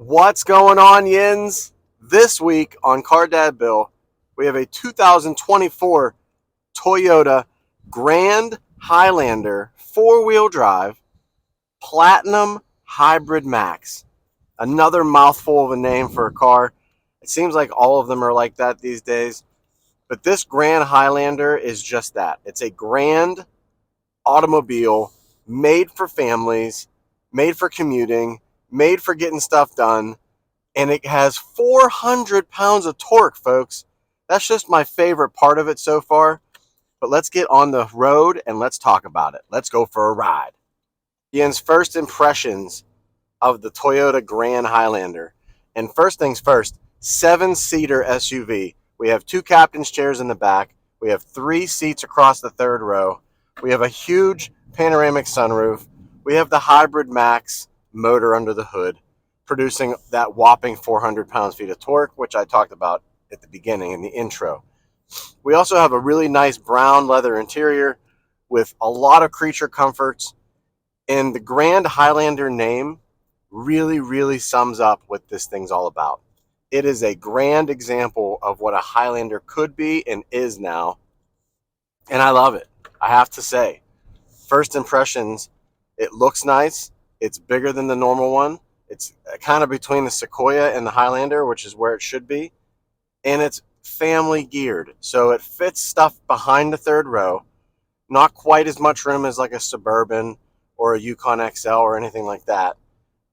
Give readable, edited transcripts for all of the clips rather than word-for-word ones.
What's going on, Yins? This week on Car Dad Bill, we have a 2024 Toyota Grand Highlander four-wheel drive Platinum Hybrid Max. Another mouthful of a name for a car. It seems like all of them are like that these days. But this Grand Highlander is just that. It's a grand automobile made for families, made for commuting, made for getting stuff done, and it has 400 pounds of torque, folks. That's just my favorite part of it so far. But let's get on the road and let's talk about it. Let's go for a ride. Ian's first impressions of the Toyota Grand Highlander. And first things first, 7-seater SUV. We have 2 captain's chairs in the back. We have 3 seats across the third row. We have a huge panoramic sunroof. We have the Hybrid Max motor under the hood, producing that whopping 400 pounds-feet of torque, which I talked about at the beginning in the intro. We also have a really nice brown leather interior with a lot of creature comforts, and the Grand Highlander name really sums up what this thing's all about. It is a grand example of what a Highlander could be and is now, and I love it. I have to say, first impressions, it looks nice. It's bigger than the normal one. It's kind of between the Sequoia and the Highlander, which is where it should be. And it's family geared. So it fits stuff behind the third row. Not quite as much room as like a Suburban or a Yukon XL or anything like that.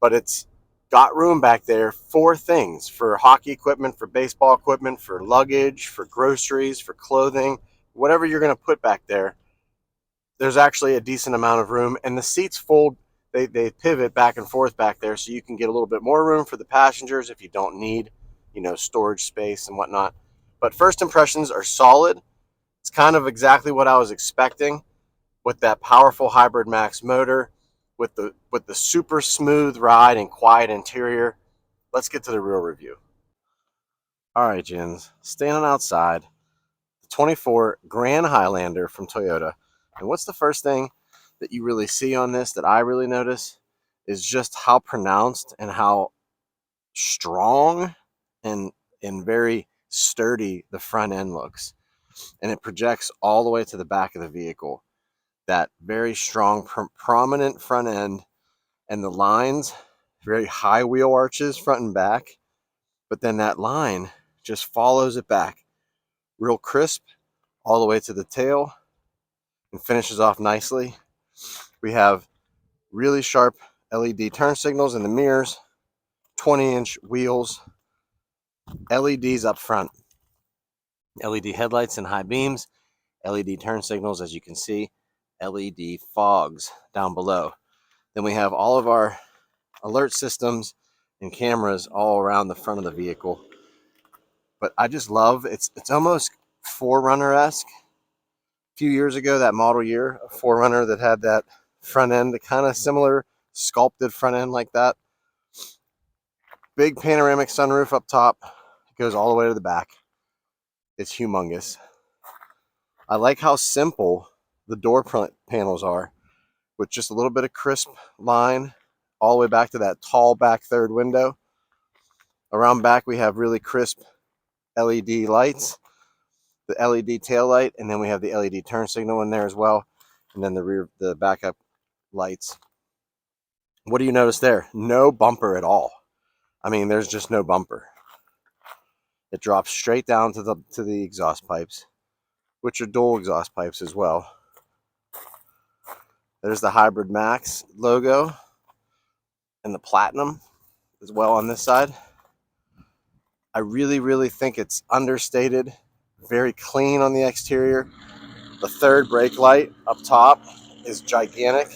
But it's got room back there for things. For hockey equipment, for baseball equipment, for luggage, for groceries, for clothing. Whatever you're going to put back there, there's actually a decent amount of room. And the seats fold. They pivot back and forth back there, so you can get a little bit more room for the passengers if you don't need, storage space and whatnot. But first impressions are solid. It's kind of exactly what I was expecting with that powerful Hybrid Max motor, with the super smooth ride and quiet interior. Let's get to the real review. All right, Jins, standing outside, the 24 Grand Highlander from Toyota. And what's the first thing that you really see on this that I really notice is just how pronounced and how strong and very sturdy the front end looks. And it projects all the way to the back of the vehicle. That very strong, prominent front end, and the lines, very high wheel arches front and back. But then that line just follows it back real crisp all the way to the tail and finishes off nicely. We have really sharp LED turn signals in the mirrors, 20-inch wheels, LEDs up front, LED headlights and high beams, LED turn signals, as you can see, LED fogs down below. Then we have all of our alert systems and cameras all around the front of the vehicle. But I just love, it's almost 4Runner-esque. A few years ago, that model year, a 4Runner that had that front end, kind of similar sculpted front end like that. Big panoramic sunroof up top. It goes all the way to the back. It's humongous. I like how simple the door panels are, with just a little bit of crisp line all the way back to that tall back third window. Around back, we have really crisp LED lights, the LED tail light, and then we have the LED turn signal in there as well, and then the backup lights. What do you notice there? No bumper at all. I mean, there's just no bumper. It drops straight down to the exhaust pipes, which are dual exhaust pipes as well. There's the Hybrid Max logo and the Platinum as well on this side. I really think it's understated, very clean on the exterior. The third brake light up top is gigantic.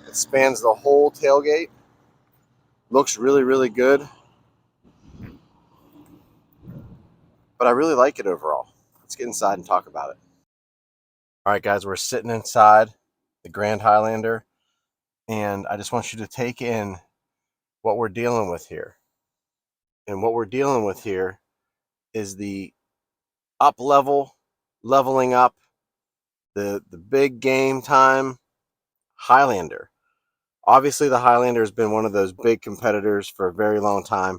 It spans the whole tailgate. Looks really good. But I really like it overall. Let's get inside and talk about it. All right, guys, we're sitting inside the Grand Highlander, and I just want you to take in what we're dealing with here. And what we're dealing with here is the leveling up, the big game time Highlander. Obviously, the Highlander has been one of those big competitors for a very long time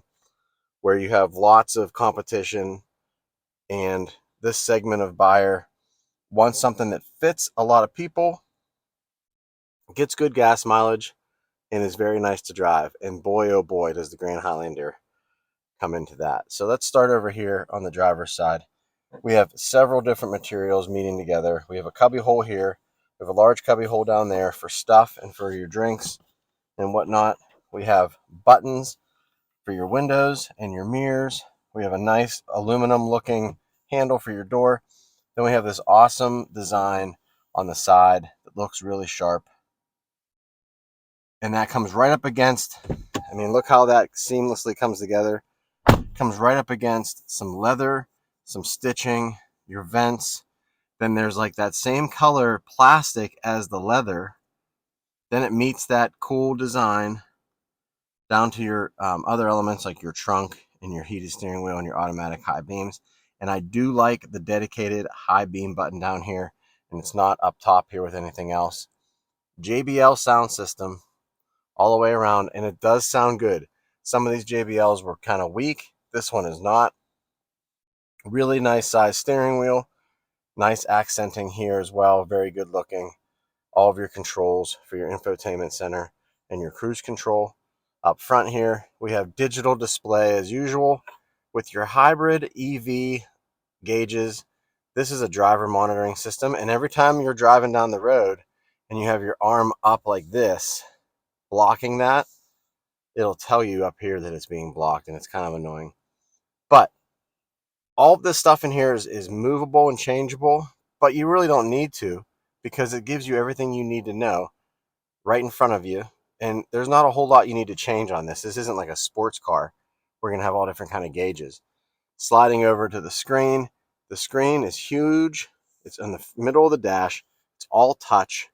where you have lots of competition, and this segment of buyer wants something that fits a lot of people, gets good gas mileage, and is very nice to drive. And boy, oh boy, does the Grand Highlander come into that. So let's start over here on the driver's side. We have several different materials meeting together. We have a cubby hole here. We have a large cubby hole down there for stuff and for your drinks and whatnot. We have buttons for your windows and your mirrors. We have a nice aluminum looking handle for your door. Then we have this awesome design on the side that looks really sharp. And that comes right up against, I mean, look how that seamlessly comes together. Comes right up against some leather, some stitching, your vents. Then there's like that same color plastic as the leather. Then it meets that cool design down to your other elements like your trunk and your heated steering wheel and your automatic high beams. And I do like the dedicated high beam button down here, and it's not up top here with anything else. JBL sound system all the way around, and it does sound good. Some of these JBLs were kind of weak. This one is not. Really nice size steering wheel. Nice accenting here as well. Very good looking. All of your controls for your infotainment center and your cruise control. Up front here, we have digital display as usual with your hybrid EV gauges. This is a driver monitoring system, and every time you're driving down the road and you have your arm up like this, blocking that, it'll tell you up here that it's being blocked, and it's kind of annoying. But all of this stuff in here is movable and changeable, but you really don't need to because it gives you everything you need to know right in front of you. And there's not a whole lot you need to change on this. This isn't like a sports car. We're going to have all different kind of gauges. Sliding over to the screen. The screen is huge. It's in the middle of the dash. It's all touch.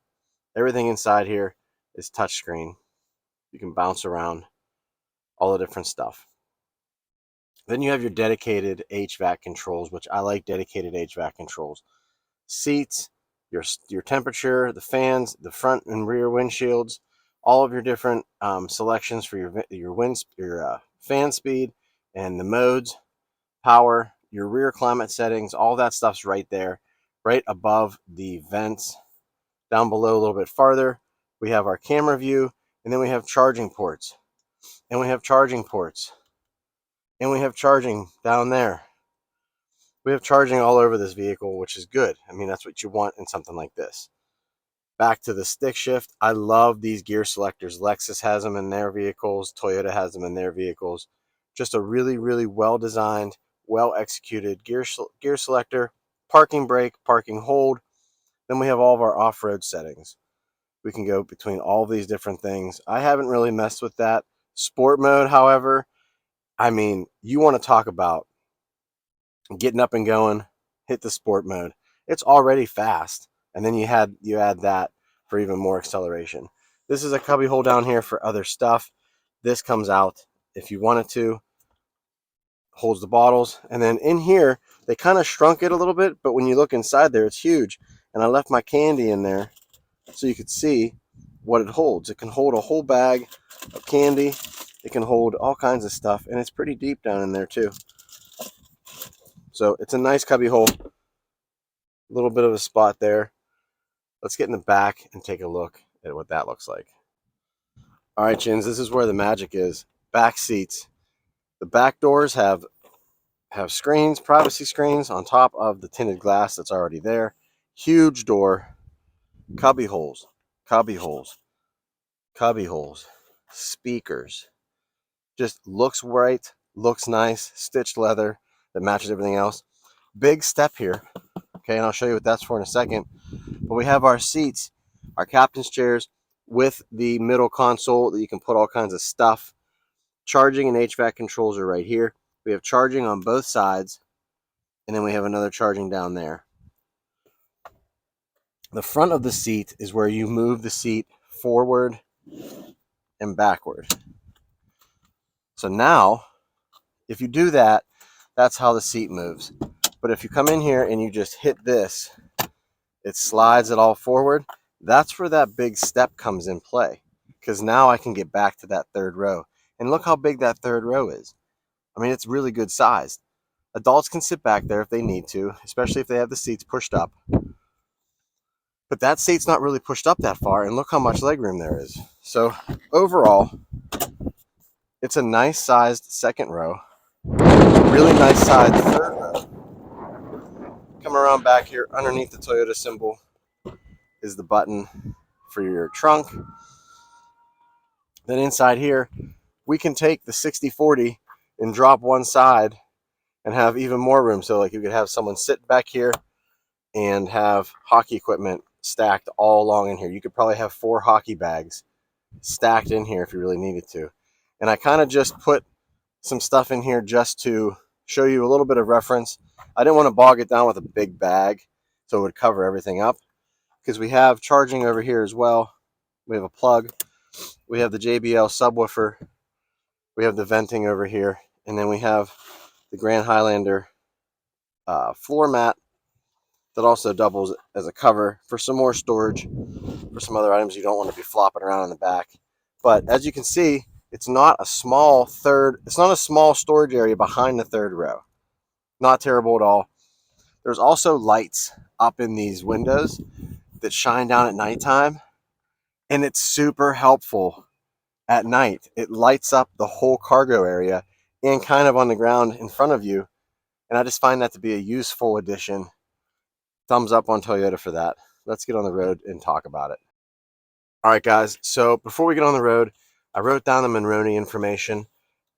Everything inside here is touch screen. You can bounce around all the different stuff. Then you have your dedicated HVAC controls, which I like dedicated HVAC controls. Seats, your temperature, the fans, the front and rear windshields, all of your different selections for your fan speed and the modes, power, your rear climate settings, all that stuff's right there, right above the vents. Down below a little bit farther, we have our camera view, and then we have charging ports, and we have charging ports, and we have charging down there. We have charging all over this vehicle, which is good. I mean, that's what you want in something like this. Back to the stick shift. I love these gear selectors. Lexus has them in their vehicles. Toyota has them in their vehicles. Just a really, really well-designed, well-executed gear selector. Parking brake, parking hold. Then we have all of our off-road settings. We can go between all these different things. I haven't really messed with that. Sport mode, however, I mean, you want to talk about getting up and going, hit the sport mode. It's already fast, and then you add that for even more acceleration. This is a cubby hole down here for other stuff. This comes out if you wanted to, holds the bottles, and then in here they kind of shrunk it a little bit, but when you look inside there, it's huge. And I left my candy in there so you could see what it holds. It can hold a whole bag of candy. It can hold all kinds of stuff, and it's pretty deep down in there too. So it's a nice cubby hole. A little bit of a spot there. Let's get in the back and take a look at what that looks like. All right, Chins, this is where the magic is. Back seats. The back doors have screens, privacy screens on top of the tinted glass that's already there. Huge door. Cubby holes. Cubby holes. Cubby holes. Speakers. Just looks right, looks nice, stitched leather that matches everything else. Big step here, okay, and I'll show you what that's for in a second. But we have our seats, our captain's chairs with the middle console that you can put all kinds of stuff. Charging and HVAC controls are right here. We have charging on both sides, and then we have another charging down there. The front of the seat is where you move the seat forward and backward. So now, if you do that, that's how the seat moves. But if you come in here and you just hit this, it slides it all forward. That's where that big step comes in play. because now I can get back to that third row. And look how big that third row is. I mean, it's really good sized. Adults can sit back there if they need to, especially if they have the seats pushed up. But that seat's not really pushed up that far, and look how much legroom there is. So overall, it's a nice sized second row, really nice sized third row. Come around back here, underneath the Toyota symbol is the button for your trunk. Then inside here, we can take the 60/40 and drop one side and have even more room. So like you could have someone sit back here and have hockey equipment stacked all along in here. You could probably have 4 hockey bags stacked in here if you really needed to. And I kind of just put some stuff in here just to show you a little bit of reference. I didn't want to bog it down with a big bag so it would cover everything up, because we have charging over here as well. We have a plug. We have the JBL subwoofer. We have the venting over here. And then we have the Grand Highlander floor mat that also doubles as a cover for some more storage for some other items you don't want to be flopping around in the back. But as you can see, it's not a small storage area behind the third row. Not terrible at all. There's also lights up in these windows that shine down at nighttime, and it's super helpful at night. It lights up the whole cargo area and kind of on the ground in front of you, and I just find that to be a useful addition. Thumbs up on Toyota for that. Let's get on the road and talk about it. All right, guys, so before we get on the road, I wrote down the Monroney information,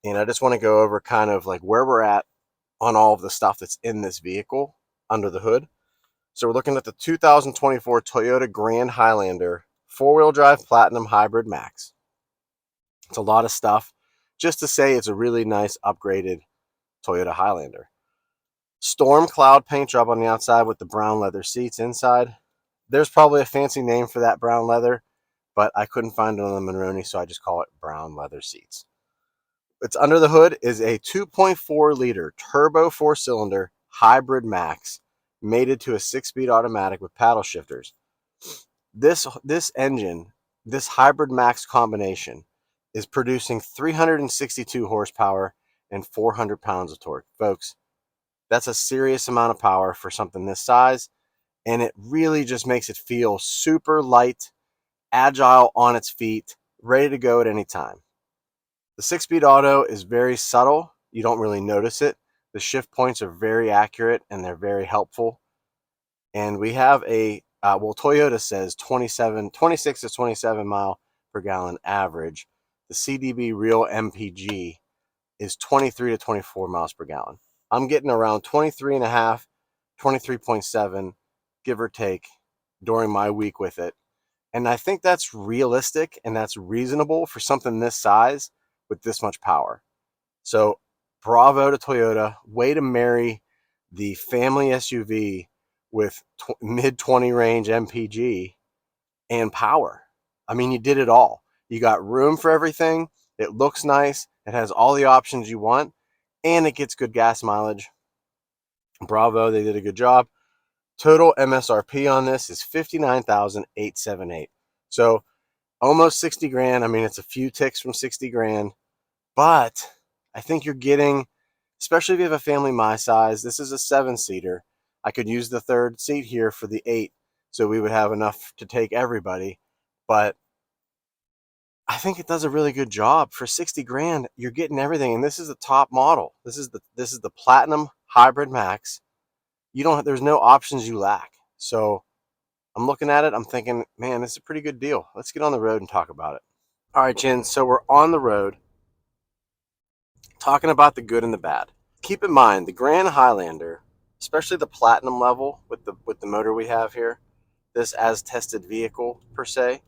and I just want to go over kind of like where we're at on all of the stuff that's in this vehicle under the hood. So we're looking at the 2024 Toyota Grand Highlander 4-wheel drive Platinum Hybrid Max. It's a lot of stuff. Just to say it's a really nice upgraded Toyota Highlander. Storm Cloud paint job on the outside with the brown leather seats inside. There's probably a fancy name for that brown leather, but I couldn't find it on the Monroney, so I just call it brown leather seats. It's under the hood is a 2.4 liter turbo 4-cylinder hybrid max mated to a 6-speed automatic with paddle shifters. This engine, this hybrid max combination, is producing 362 horsepower and 400 pounds of torque. Folks, that's a serious amount of power for something this size, and it really just makes it feel super light, agile on its feet, ready to go at any time. The 6-speed auto is very subtle. You don't really notice it. The shift points are very accurate and they're very helpful. And we have Toyota says 26 to 27 mile per gallon average. The CDB real MPG is 23 to 24 miles per gallon. I'm getting around 23 and a half, 23.7, give or take, during my week with it. And I think that's realistic and that's reasonable for something this size with this much power. So bravo to Toyota. Way to marry the family SUV with mid-20 range MPG and power. I mean, you did it all. You got room for everything. It looks nice. It has all the options you want, and it gets good gas mileage. Bravo, they did a good job. Total MSRP on this is $59,878. So almost 60 grand. I mean, it's a few ticks from 60 grand, but I think you're getting, especially if you have a family my size, this is a 7-seater. I could use the third seat here for the 8, so we would have enough to take everybody. But I think it does a really good job. For 60 grand, you're getting everything, and this is the top model. This is the Platinum Hybrid Max. There's no options you lack. So I'm looking at it, I'm thinking, man, this is a pretty good deal. Let's get on the road and talk about it. All right, Jen, so we're on the road talking about the good and the bad. Keep in mind, the Grand Highlander, especially the Platinum level with the motor we have here, this as tested vehicle per se,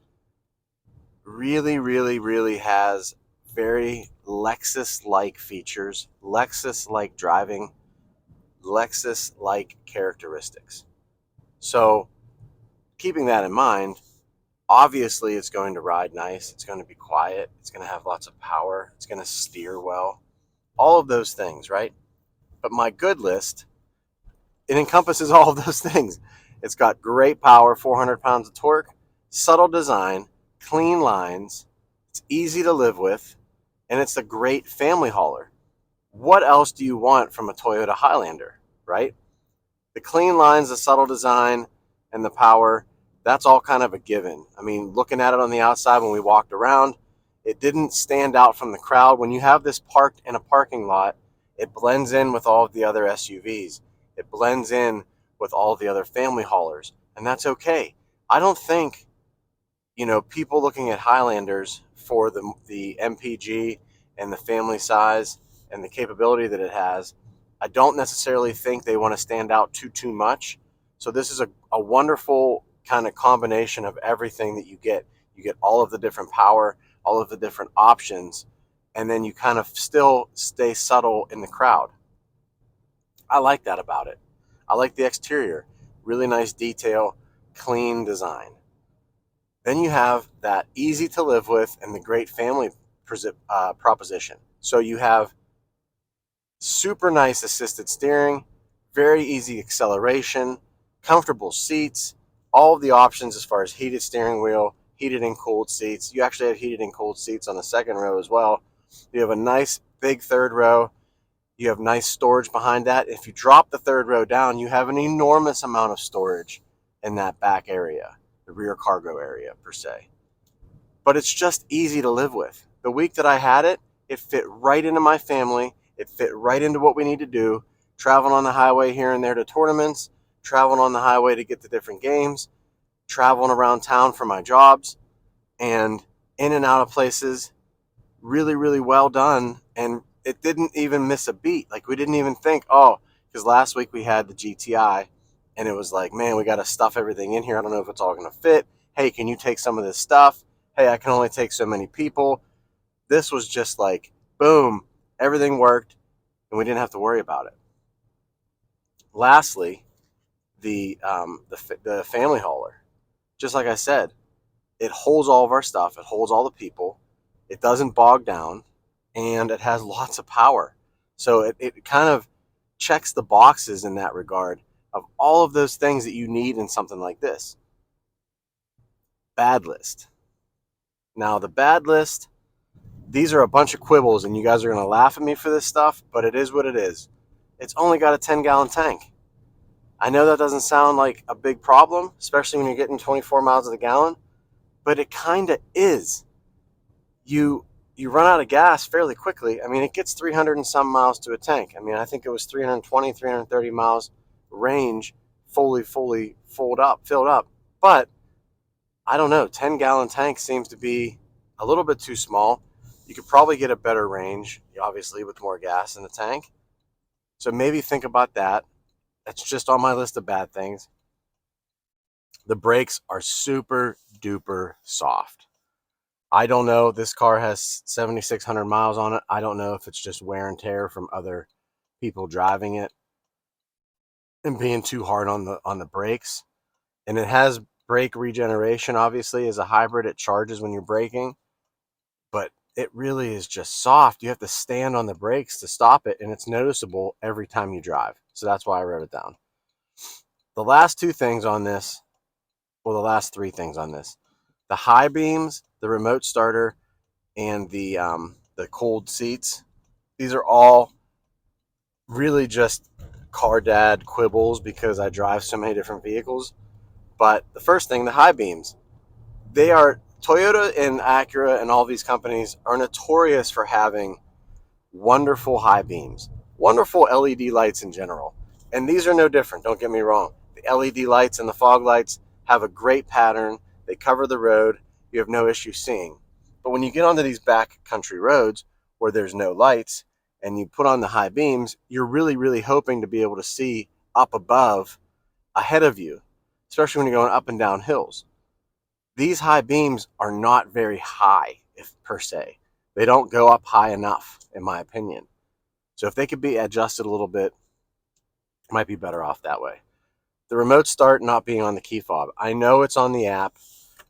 really, really, really has very Lexus-like features, Lexus-like driving, Lexus-like characteristics. So keeping that in mind, obviously it's going to ride nice, it's going to be quiet, it's going to have lots of power, it's going to steer well, all of those things, right? But my good list, it encompasses all of those things. It's got great power, 400 pounds of torque, subtle design, clean lines, It's easy to live with, and it's a great family hauler. What else do you want from a Toyota Highlander, right? The clean lines, the subtle design, and the power, that's all kind of a given. I mean, looking at it on the outside when we walked around, it didn't stand out from the crowd. When you have this parked in a parking lot, it blends in with all of the other SUVs. It blends in with all the other family haulers, and that's okay. I don't think, people looking at Highlanders for the MPG and the family size and the capability that it has, I don't necessarily think they want to stand out too much. So this is a wonderful kind of combination of everything that you get. You get all of the different power, all of the different options, and then you kind of still stay subtle in the crowd. I like that about it. I like the exterior. Really nice detail, clean design. Then you have that easy to live with and the great family proposition. So you have super nice assisted steering, very easy acceleration, comfortable seats, all of the options as far as heated steering wheel, heated and cooled seats. You actually have heated and cooled seats on the second row as well. You have a nice big third row. You have nice storage behind that. If you drop the third row down, you have an enormous amount of storage in that back area, the rear cargo area per se. But it's just easy to live with. The week that I had it, it fit right into my family. It fit right into what we need to do. Traveling on the highway here and there to tournaments, traveling on the highway to get to different games, traveling around town for my jobs, and in and out of places. Really, really well done. And it didn't even miss a beat. Like, we didn't even think, because last week we had the GTI, and it was like, man, we got to stuff everything in here. I don't know if it's all going to fit. Hey, can you take some of this stuff? Hey, I can only take so many people. This was just like, boom, everything worked, and we didn't have to worry about it. Lastly, the family hauler. Just like I said, it holds all of our stuff. It holds all the people. It doesn't bog down, and it has lots of power. So it kind of checks the boxes in that regard of all of those things that you need in something like this. Bad list. Now, the bad list, these are a bunch of quibbles, and you guys are going to laugh at me for this stuff, but it is what it is. It's only got a 10-gallon tank. I know that doesn't sound like a big problem, especially when you're getting 24 miles to the gallon, but it kind of is. You run out of gas fairly quickly. I mean, it gets 300 and some miles to a tank. I mean, I think it was 320, 330 miles range, fully filled up. But I don't know, 10-gallon tank seems to be a little bit too small. You could probably get a better range, obviously, with more gas in the tank. So maybe think about that. That's just on my list of bad things. The brakes are super duper soft. I don't know. This car has 7,600 miles on it. I don't know if it's just wear and tear from other people driving it and being too hard on the brakes. And it has brake regeneration, obviously. As a hybrid, it charges when you're braking. But it really is just soft. You have to stand on the brakes to stop it, and it's noticeable every time you drive. So that's why I wrote it down. The last two things on this, well, the last three things on this, the high beams, the remote starter, and the cold seats, these are all really just car dad quibbles because I drive so many different vehicles. But the first thing, the high beams, they are, Toyota and Acura and all these companies are notorious for having wonderful high beams, wonderful LED lights in general. And these are no different, don't get me wrong. The LED lights and the fog lights have a great pattern. They cover the road. You have no issue seeing. But when you get onto these back country roads where there's no lights and you put on the high beams, you're really, really hoping to be able to see up above ahead of you, especially when you're going up and down hills. These high beams are not very high, if per se. They don't go up high enough, in my opinion. So if they could be adjusted a little bit, it might be better off that way. The remote start not being on the key fob. I know it's on the app.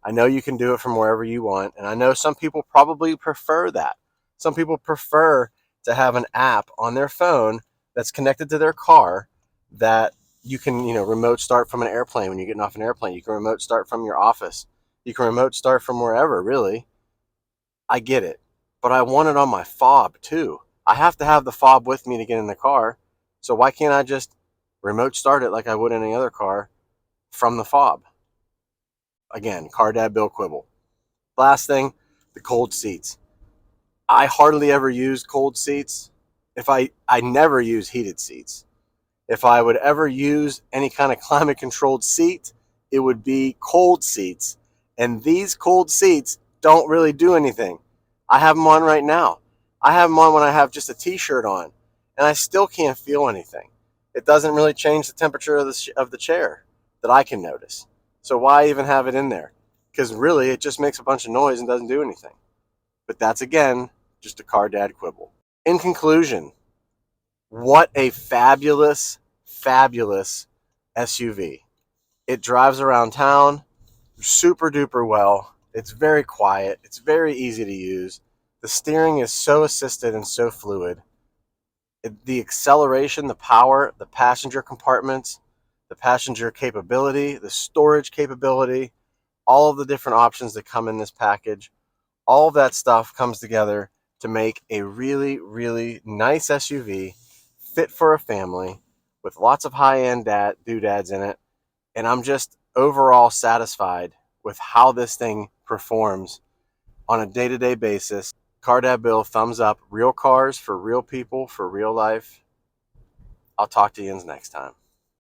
I know you can do it from wherever you want. And I know some people probably prefer that. Some people prefer to have an app on their phone that's connected to their car that you can, remote start from an airplane when you're getting off an airplane. You can remote start from your office. You can remote start from wherever, really. I get it, but I want it on my fob too. I have to have the fob with me to get in the car. So why can't I just remote start it like I would any other car from the fob? Again, car dad Bill quibble. Last thing, the cold seats. I hardly ever use cold seats. I never use heated seats. If I would ever use any kind of climate controlled seat, it would be cold seats. And these cold seats don't really do anything. I have them on right now. I have them on when I have just a t-shirt on, and I still can't feel anything. It doesn't really change the temperature of the chair that I can notice. So why even have it in there? Because really, it just makes a bunch of noise and doesn't do anything. But that's, again, just a car dad quibble. In conclusion, what a fabulous, fabulous SUV. It drives around town super duper well. It's very quiet. It's very easy to use. The steering is so assisted and so fluid. The acceleration, the power, the passenger compartments, the passenger capability, the storage capability, all of the different options that come in this package, all of that stuff comes together to make a really, really nice SUV fit for a family with lots of high-end doodads in it. And I'm just overall satisfied with how this thing performs on a day-to-day basis. Car Dad Bill, thumbs up. Real cars for real people for real life. I'll talk to you next time.